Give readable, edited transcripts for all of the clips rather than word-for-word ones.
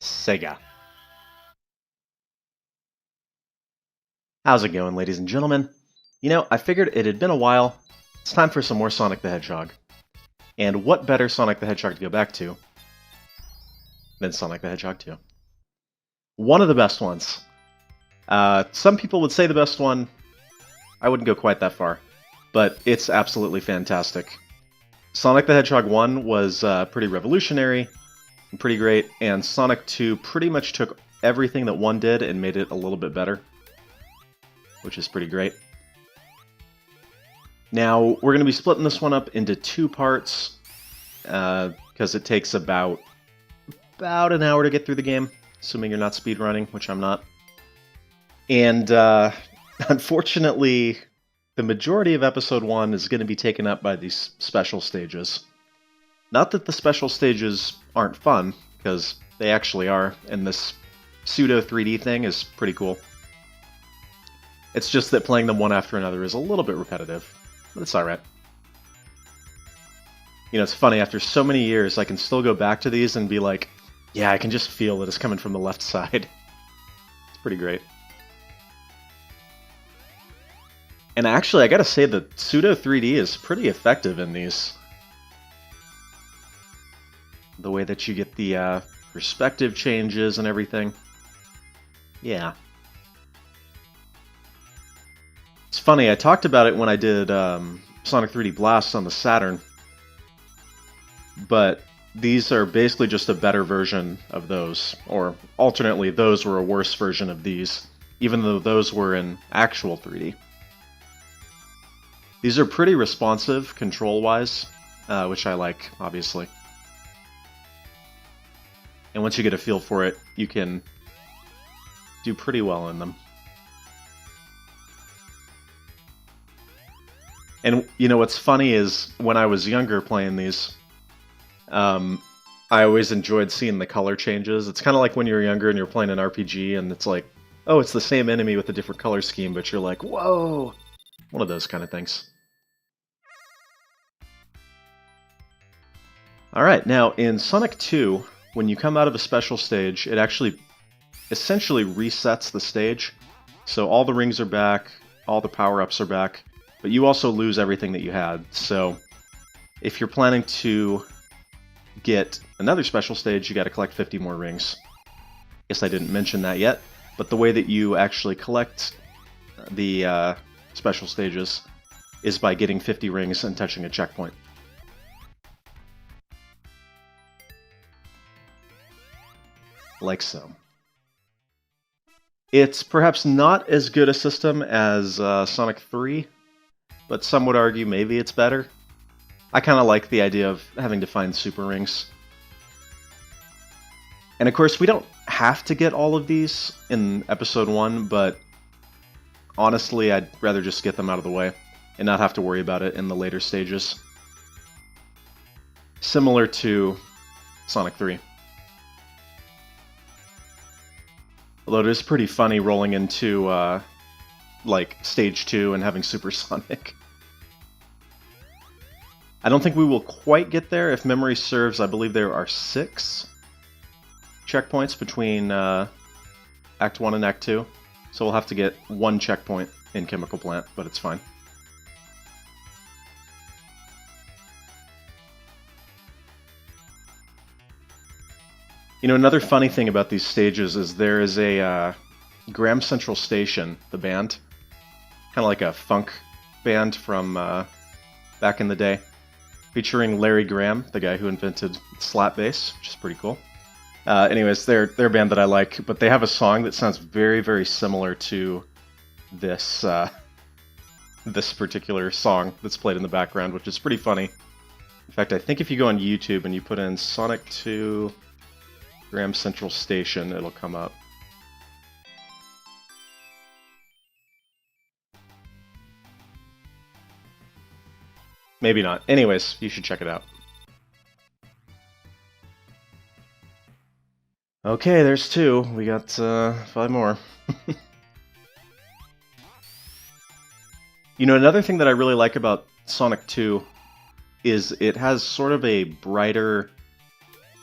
Sega. How's it going, ladies and gentlemen? I figured it had been a while. It's time for some more Sonic the Hedgehog. And what better Sonic the Hedgehog to go back to than Sonic the Hedgehog 2? One of the best ones. Some people would say the best one. I wouldn't go quite that far. But it's absolutely fantastic. Sonic the Hedgehog 1 was pretty revolutionary and pretty great, and Sonic 2 pretty much took everything that 1 did and made it a little bit better, which is pretty great. Now, we're going to be splitting this one up into 2 parts, because it takes about an hour to get through the game, assuming you're not speedrunning, which I'm not. And unfortunately, the majority of Episode 1 is going to be taken up by these special stages. Not that the special stages aren't fun, because they actually are, and this pseudo 3D thing is pretty cool. It's just that playing them one after another is a little bit repetitive, but it's alright. It's funny, after so many years, I can still go back to these and be like, yeah, I can just feel that it's coming from the left side. It's pretty great. And actually, I gotta say, the pseudo 3D is pretty effective in these. The way that you get the perspective changes and everything. Yeah. It's funny, I talked about it when I did Sonic 3D Blast on the Saturn. But these are basically just a better version of those. Or, alternately, those were a worse version of these, even though those were in actual 3D. These are pretty responsive, control-wise, which I like, obviously. And once you get a feel for it, you can do pretty well in them. And, what's funny is, when I was younger playing these, I always enjoyed seeing the color changes. It's kind of like when you're younger and you're playing an RPG, and it's like, oh, it's the same enemy with a different color scheme, but you're like, whoa! One of those kind of things. Alright, now, in Sonic 2, when you come out of a special stage, it actually essentially resets the stage. So all the rings are back, all the power-ups are back, but you also lose everything that you had. So if you're planning to get another special stage, you gotta collect 50 more rings. Guess I didn't mention that yet, but the way that you actually collect the special stages is by getting 50 rings and touching a checkpoint. Like so. It's perhaps not as good a system as Sonic 3, but some would argue maybe it's better. I kind of like the idea of having to find super rings. And of course, we don't have to get all of these in Episode 1, but honestly, I'd rather just get them out of the way and not have to worry about it in the later stages. Similar to Sonic 3. Although it is pretty funny rolling into, like, Stage 2 and having Supersonic. I don't think we will quite get there. If memory serves, I believe there are 6 checkpoints between Act 1 and Act 2. So we'll have to get 1 checkpoint in Chemical Plant, but it's fine. Another funny thing about these stages is there is a Graham Central Station, the band, kind of like a funk band from back in the day, featuring Larry Graham, the guy who invented slap bass, which is pretty cool. Anyways, they're a band that I like, but they have a song that sounds very, very similar to this this particular song that's played in the background, which is pretty funny. In fact, I think if you go on YouTube and you put in Sonic 2 Graham Central Station, it'll come up. Maybe not. Anyways, you should check it out. Okay, there's 2. We got 5 more. Another thing that I really like about Sonic 2 is it has sort of a brighter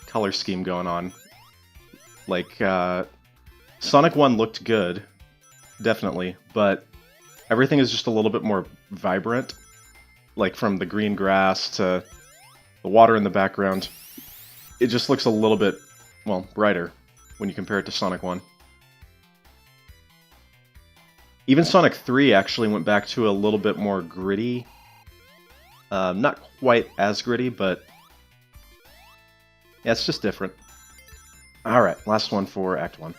color scheme going on. Like, Sonic 1 looked good, definitely, but everything is just a little bit more vibrant. Like, from the green grass to the water in the background. It just looks a little bit, well, brighter when you compare it to Sonic 1. Even Sonic 3 actually went back to a little bit more gritty. Not quite as gritty, but yeah, it's just different. Alright, last one for Act 1.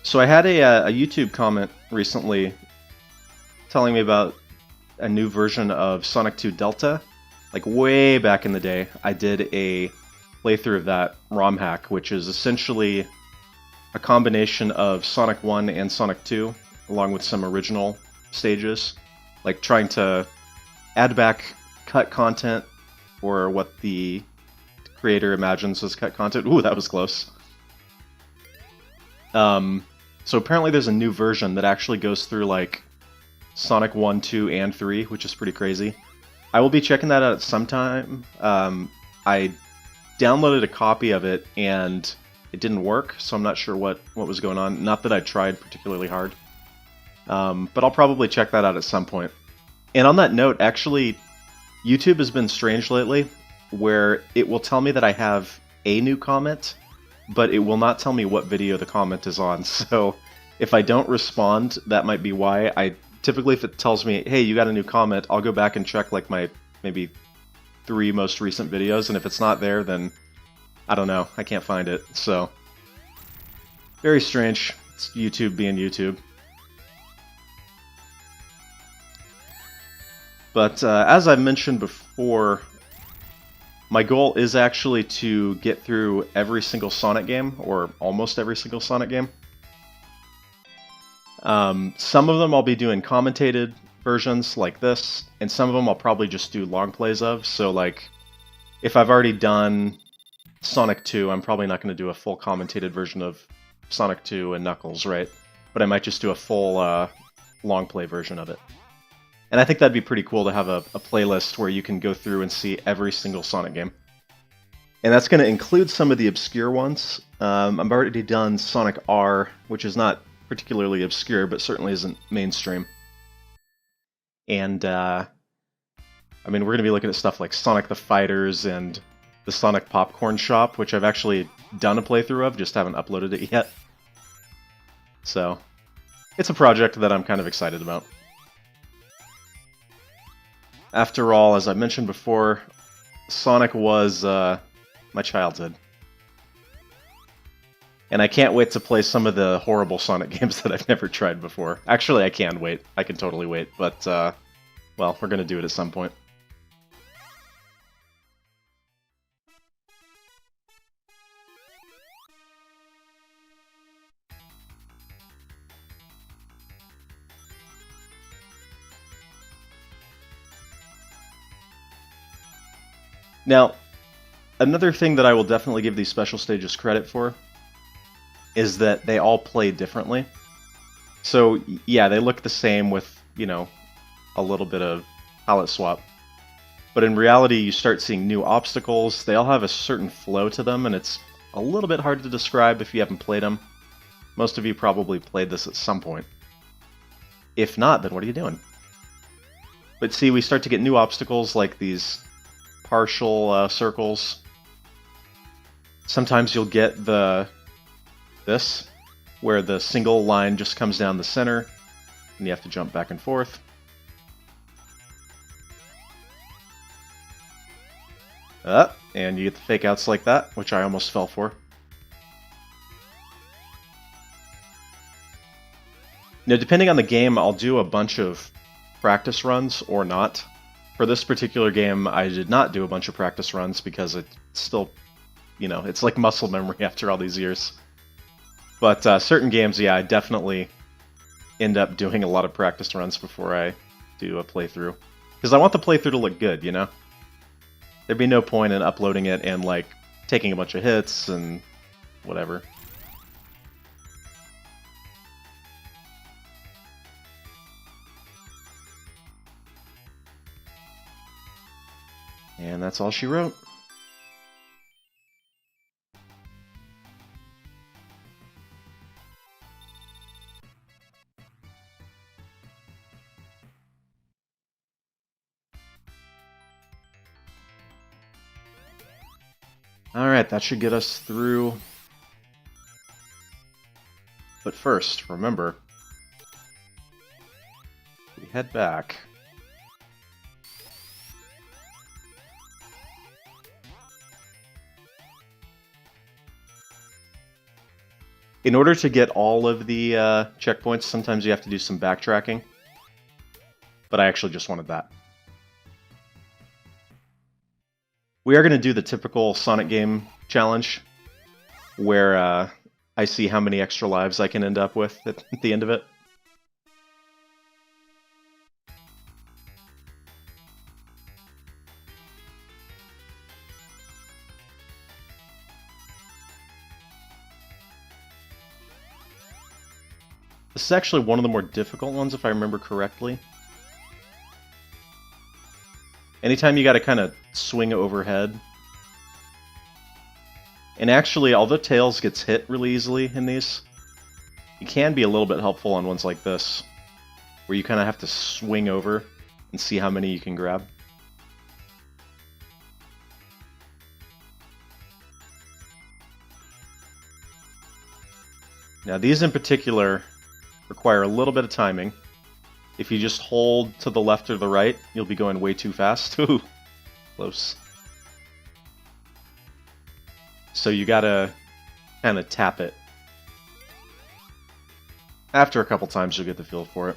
So I had a YouTube comment recently telling me about a new version of Sonic 2 Delta. Like way back in the day, I did a playthrough of that ROM hack, which is essentially a combination of Sonic 1 and Sonic 2, along with some original stages, like trying to add back cut content, or what the creator imagines as cut content. Ooh, that was close. So apparently there's a new version that actually goes through, like, Sonic 1, 2, and 3, which is pretty crazy. I will be checking that out sometime. I downloaded a copy of it, and it didn't work, so I'm not sure what was going on. Not that I tried particularly hard. But I'll probably check that out at some point. And on that note, actually, YouTube has been strange lately, where it will tell me that I have a new comment, but it will not tell me what video the comment is on. So if I don't respond, that might be why. Typically, if it tells me, hey, you got a new comment, I'll go back and check like my maybe 3 most recent videos, and if it's not there, then I don't know, I can't find it. So very strange. It's YouTube being YouTube. But as I mentioned before, my goal is actually to get through every single Sonic game, or almost every single Sonic game. Some of them I'll be doing commentated versions like this, and some of them I'll probably just do long plays of. So, like, if I've already done Sonic 2, I'm probably not going to do a full commentated version of Sonic 2 and Knuckles, right? But I might just do a full long play version of it. And I think that'd be pretty cool to have a playlist where you can go through and see every single Sonic game. And that's going to include some of the obscure ones. I've already done Sonic R, which is not particularly obscure, but certainly isn't mainstream. And, I mean, we're going to be looking at stuff like Sonic the Fighters and the Sonic Popcorn Shop, which I've actually done a playthrough of, just haven't uploaded it yet. So, it's a project that I'm kind of excited about. After all, as I mentioned before, Sonic was my childhood. And I can't wait to play some of the horrible Sonic games that I've never tried before. Actually, I can wait. I can totally wait. But, well, we're going to do it at some point. Now, another thing that I will definitely give these special stages credit for is that they all play differently. So, yeah, they look the same with, you know, a little bit of palette swap. But in reality, you start seeing new obstacles. They all have a certain flow to them, and it's a little bit hard to describe if you haven't played them. Most of you probably played this at some point. If not, then what are you doing? But see, we start to get new obstacles like these partial circles. Sometimes you'll get this, where the single line just comes down the center, and you have to jump back and forth. And you get the fake outs like that, which I almost fell for. Now, depending on the game, I'll do a bunch of practice runs or not. For this particular game, I did not do a bunch of practice runs because it's still, you know, it's like muscle memory after all these years. But certain games, yeah, I definitely end up doing a lot of practice runs before I do a playthrough. Because I want the playthrough to look good, you know? There'd be no point in uploading it and, like, taking a bunch of hits and whatever. And that's all she wrote. Alright, that should get us through. But first, remember, we head back. In order to get all of the checkpoints, sometimes you have to do some backtracking. But I actually just wanted that. We are going to do the typical Sonic game challenge, where I see how many extra lives I can end up with at the end of it. This is actually one of the more difficult ones, if I remember correctly. Anytime you gotta kind of swing overhead. And actually, although Tails gets hit really easily in these, it can be a little bit helpful on ones like this, where you kind of have to swing over and see how many you can grab. Now these in particular require a little bit of timing. If you just hold to the left or the right, you'll be going way too fast. Ooh, close. So you gotta kind of tap it. After a couple times, you'll get the feel for it.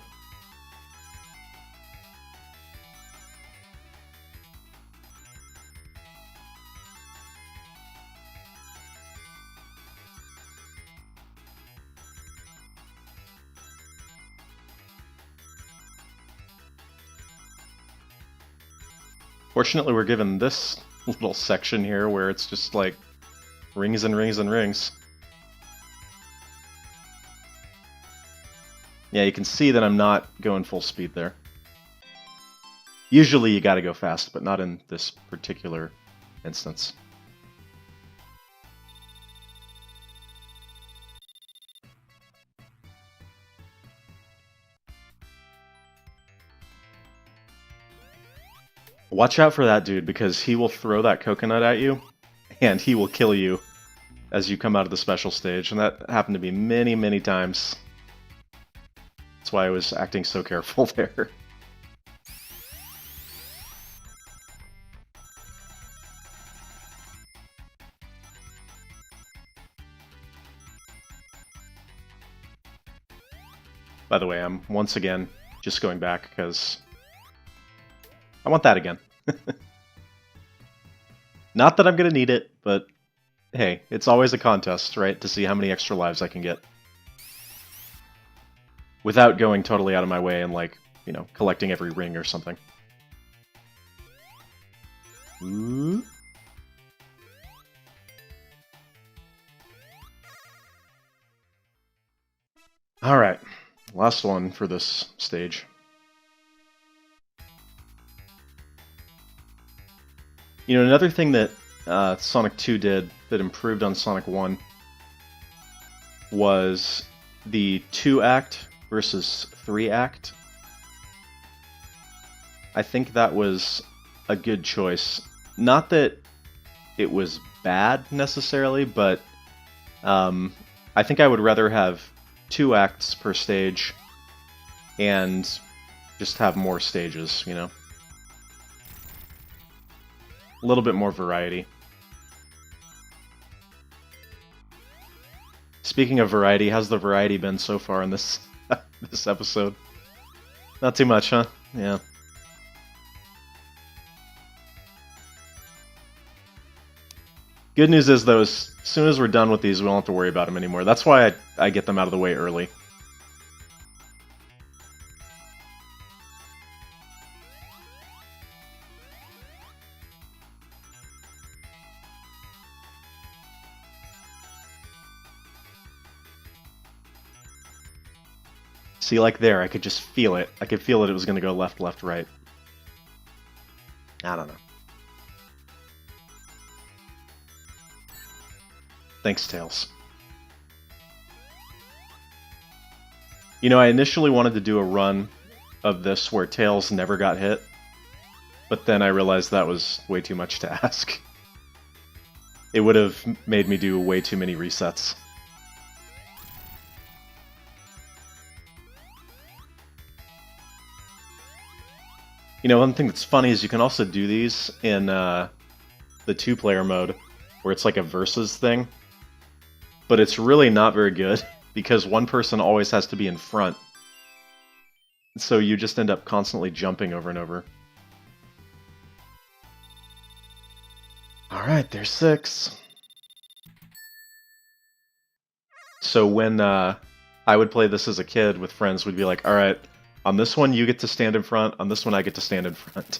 Fortunately, we're given this little section here where it's just like rings and rings and rings. Yeah, you can see that I'm not going full speed there. Usually you gotta go fast, but not in this particular instance. Watch out for that dude, because he will throw that coconut at you, and he will kill you as you come out of the special stage, and that happened to me many, many times. That's why I was acting so careful there. By the way, I'm once again just going back because I want that again. Not that I'm going to need it, but hey, it's always a contest, right? To see how many extra lives I can get. Without going totally out of my way and, like, you know, collecting every ring or something. Ooh. Alright, last one for this stage. You know, another thing that Sonic 2 did that improved on Sonic 1 was the 2-act versus 3-act. I think that was a good choice. Not that it was bad necessarily, but I think I would rather have 2 acts per stage and just have more stages, you know? A little bit more variety. Speaking of variety, how's the variety been so far in this this episode? Not too much, huh? Yeah. Good news is, though, as soon as we're done with these, we don't have to worry about them anymore. That's why I get them out of the way early. See, like there, I could just feel it. I could feel it was going to go left, left, right. I don't know. Thanks, Tails. You know, I initially wanted to do a run of this where Tails never got hit, but then I realized that was way too much to ask. It would have made me do way too many resets. You know, one thing that's funny is you can also do these in the two-player mode, where it's like a versus thing, but it's really not very good, because one person always has to be in front. So you just end up constantly jumping over and over. Alright, there's 6. So when I would play this as a kid with friends, we'd be like, alright, on this one you get to stand in front, on this one I get to stand in front.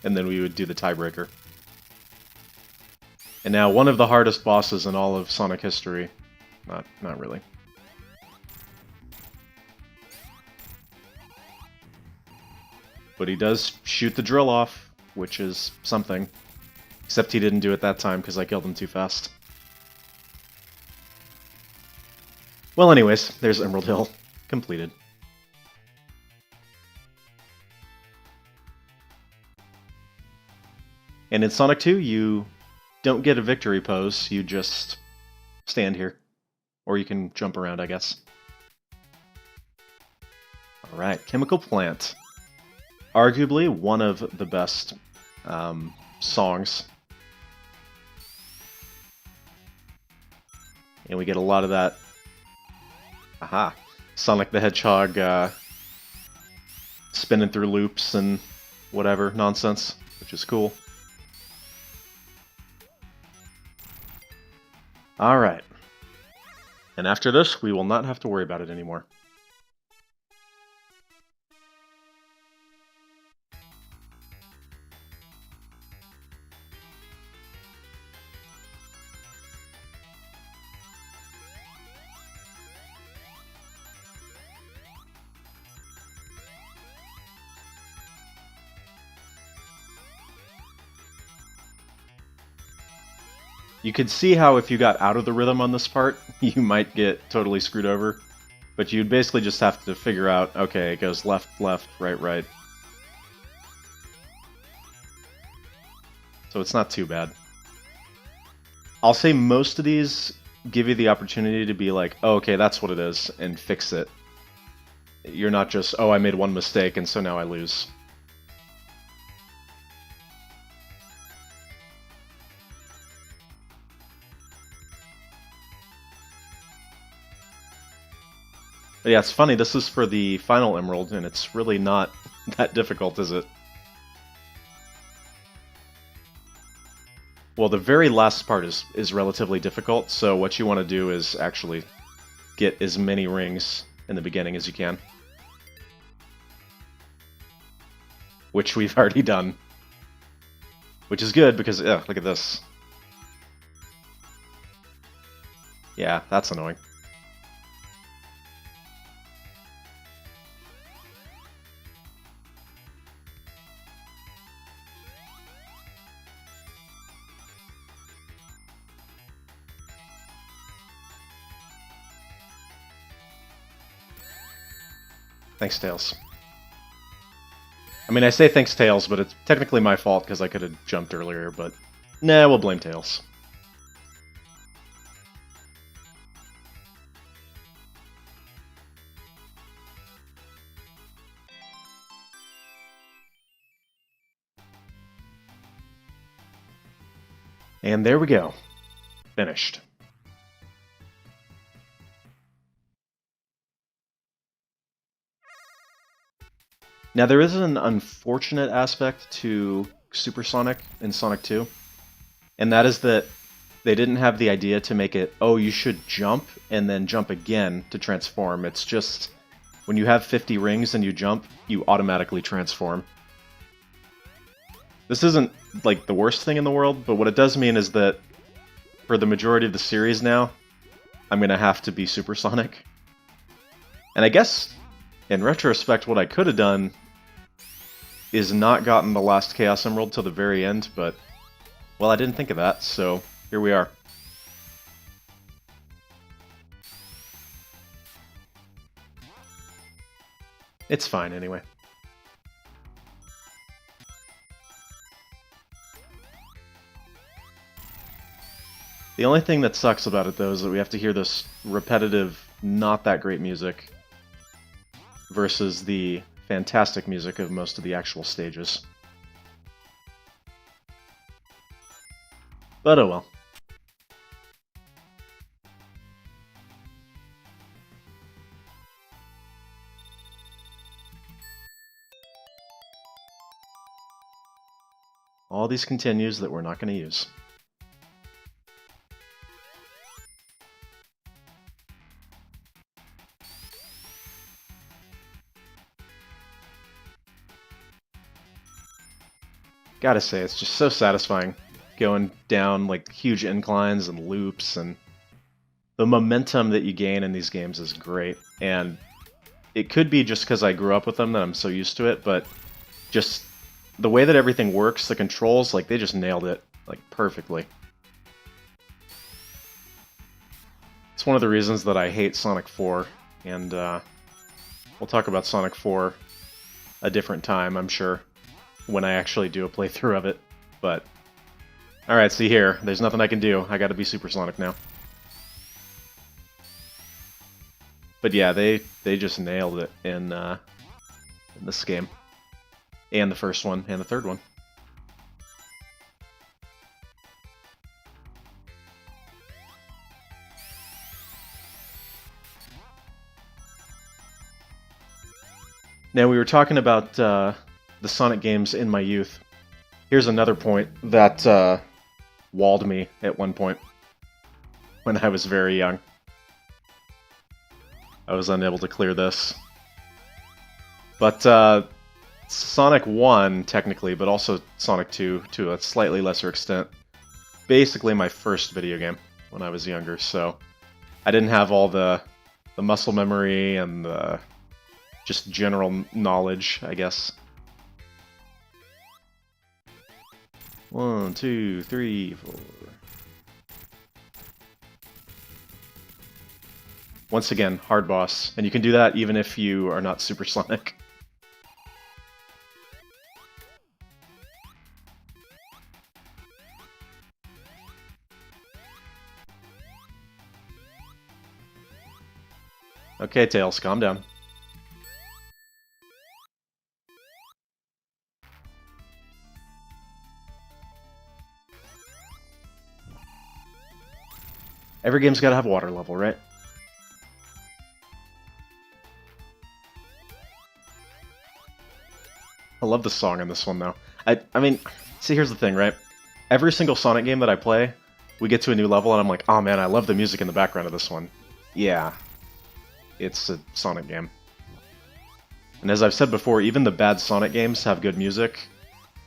And then we would do the tiebreaker. And now one of the hardest bosses in all of Sonic history. Not really. But he does shoot the drill off, which is something. Except he didn't do it that time because I killed him too fast. Well, anyways, there's Emerald Hill. Completed. And in Sonic 2, you don't get a victory pose, you just stand here. Or you can jump around, I guess. Alright, Chemical Plant. Arguably one of the best songs. And we get a lot of that, Sonic the Hedgehog spinning through loops and whatever nonsense, which is cool. Alright. And after this, we will not have to worry about it anymore. You could see how if you got out of the rhythm on this part, you might get totally screwed over. But you'd basically just have to figure out, okay, it goes left, left, right, right. So it's not too bad. I'll say most of these give you the opportunity to be like, oh, okay, that's what it is, and fix it. You're not just, oh, I made one mistake, and so now I lose. But yeah, it's funny, this is for the final Emerald, and it's really not that difficult, is it? Well, the very last part is relatively difficult, so what you want to do is actually get as many rings in the beginning as you can. Which we've already done. Which is good, because, look at this. Yeah, that's annoying. Thanks, Tails. I mean, I say thanks, Tails, but it's technically my fault because I could have jumped earlier, but nah, we'll blame Tails. And there we go. Finished. Now, there is an unfortunate aspect to Supersonic in Sonic 2, and that is that they didn't have the idea to make it, oh, you should jump and then jump again to transform. It's just, when you have 50 rings and you jump, you automatically transform. This isn't, like, the worst thing in the world, but what it does mean is that for the majority of the series now, I'm going to have to be Supersonic. And I guess, in retrospect, what I could have done is not gotten the last Chaos Emerald till the very end, but, well, I didn't think of that, so here we are. It's fine anyway. The only thing that sucks about it, though, is that we have to hear this repetitive, not that great music versus the fantastic music of most of the actual stages. But oh well. All these continues that we're not going to use. Gotta say, it's just so satisfying going down like huge inclines and loops, and the momentum that you gain in these games is great. And it could be just because I grew up with them that I'm so used to it, but just the way that everything works, the controls, like they just nailed it like perfectly. It's one of the reasons that I hate Sonic 4, and we'll talk about Sonic 4 a different time, I'm sure, when I actually do a playthrough of it. But alright, see here, there's nothing I can do. I gotta be Supersonic now. But yeah, they just nailed it in this game. And the first one, and the third one. Now, we were talking about the Sonic games in my youth. Here's another point that walled me at one point when I was very young. I was unable to clear this. But Sonic 1, technically, but also Sonic 2 to a slightly lesser extent. Basically my first video game when I was younger, so I didn't have all the muscle memory and the just general knowledge, I guess. 1, 2, 3, 4. Once again, hard boss, and you can do that even if you are not supersonic. Okay, Tails, calm down. Every game's gotta have water level, right? I love the song in this one, though. I mean, see, here's the thing, right? Every single Sonic game that I play, we get to a new level, and I'm like, oh man, I love the music in the background of this one. Yeah, it's a Sonic game. And as I've said before, even the bad Sonic games have good music,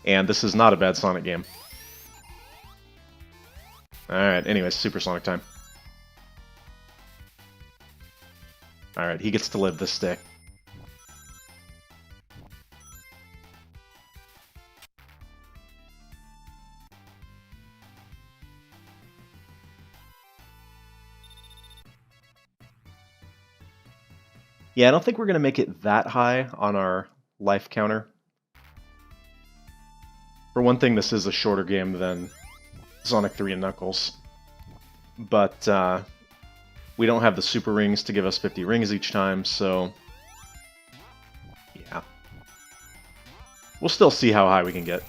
and this is not a bad Sonic game. Alright, anyways, Supersonic time. Alright, he gets to live this day. Yeah, I don't think we're going to make it that high on our life counter. For one thing, this is a shorter game than Sonic 3 and Knuckles. But we don't have the super rings to give us 50 rings each time, so yeah. We'll still see how high we can get.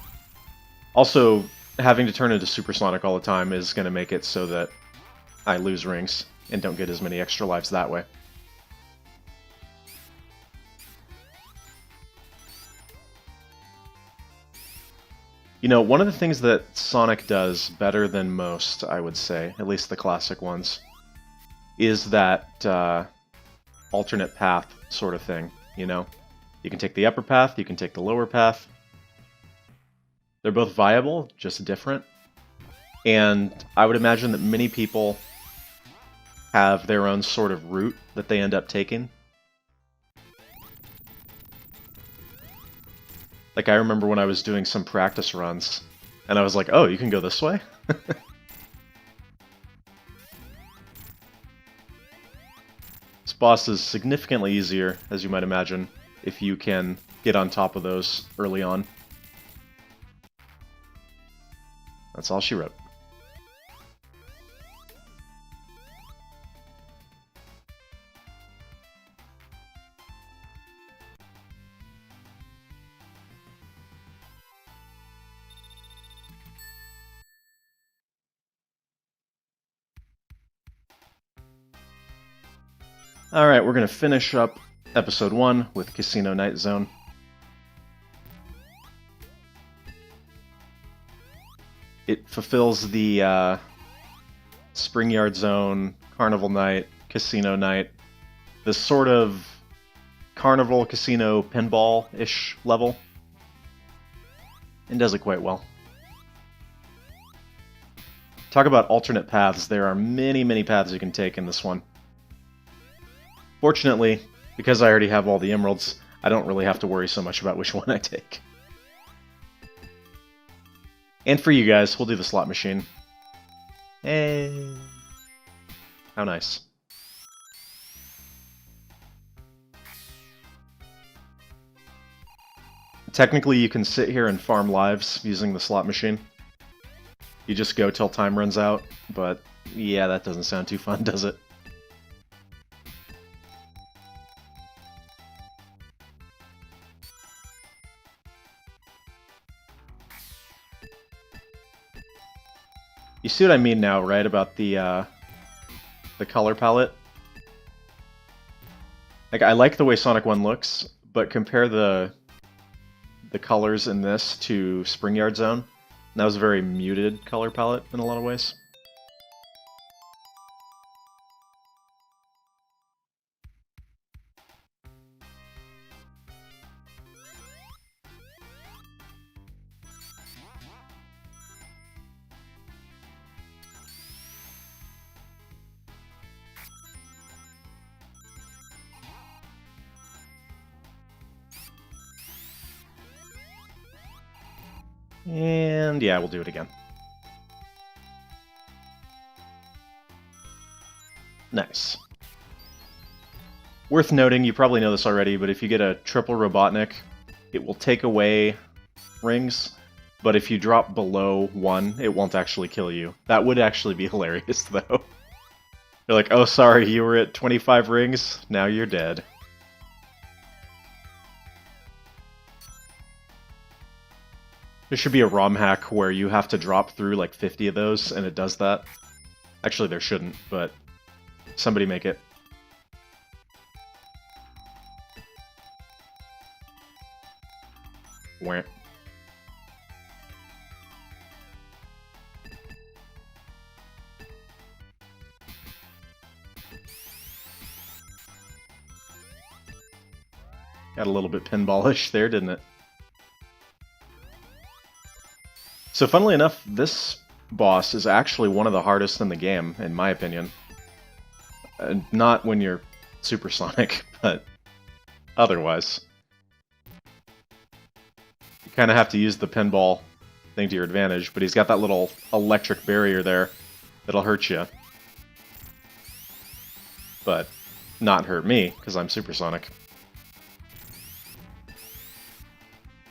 Also, having to turn into Supersonic all the time is going to make it so that I lose rings and don't get as many extra lives that way. You know, one of the things that Sonic does better than most, I would say, at least the classic ones, is that alternate path sort of thing, you know? You can take the upper path, you can take the lower path. They're both viable, just different. And I would imagine that many people have their own sort of route that they end up taking. Like, I remember when I was doing some practice runs, and I was like, oh, you can go this way? This boss is significantly easier, as you might imagine, if you can get on top of those early on. That's all she wrote. Alright, we're going to finish up Episode 1 with Casino Night Zone. It fulfills the Spring Yard Zone, Carnival Night, Casino Night, this sort of Carnival, Casino, Pinball-ish level, and does it quite well. Talk about alternate paths. There are many, many paths you can take in this one. Fortunately, because I already have all the emeralds, I don't really have to worry so much about which one I take. And for you guys, we'll do the slot machine. Hey! How nice. Technically, you can sit here and farm lives using the slot machine. You just go till time runs out, but yeah, that doesn't sound too fun, does it? You see what I mean now, right, about the color palette? Like, I like the way Sonic 1 looks, but compare the colors in this to Spring Yard Zone. And that was a very muted color palette in a lot of ways. And yeah, we'll do it again. Nice. Worth noting, you probably know this already, but if you get a triple Robotnik, it will take away rings, but if you drop below 1, it won't actually kill you. That would actually be hilarious, though. You're like, oh sorry, you were at 25 rings, now you're dead. There should be a ROM hack where you have to drop through like 50 of those, and it does that. Actually, there shouldn't, but somebody make it. Wah. Got a little bit pinballish there, didn't it? So funnily enough, this boss is actually one of the hardest in the game, in my opinion. Not when you're supersonic, but otherwise. You kind of have to use the pinball thing to your advantage, but he's got that little electric barrier there that'll hurt you. But not hurt me, because I'm supersonic.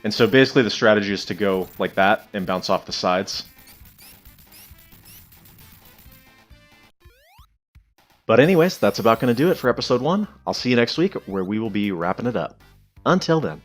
And so basically the strategy is to go like that and bounce off the sides. But anyways, that's about going to do it for episode 1. I'll see you next week where we will be wrapping it up. Until then.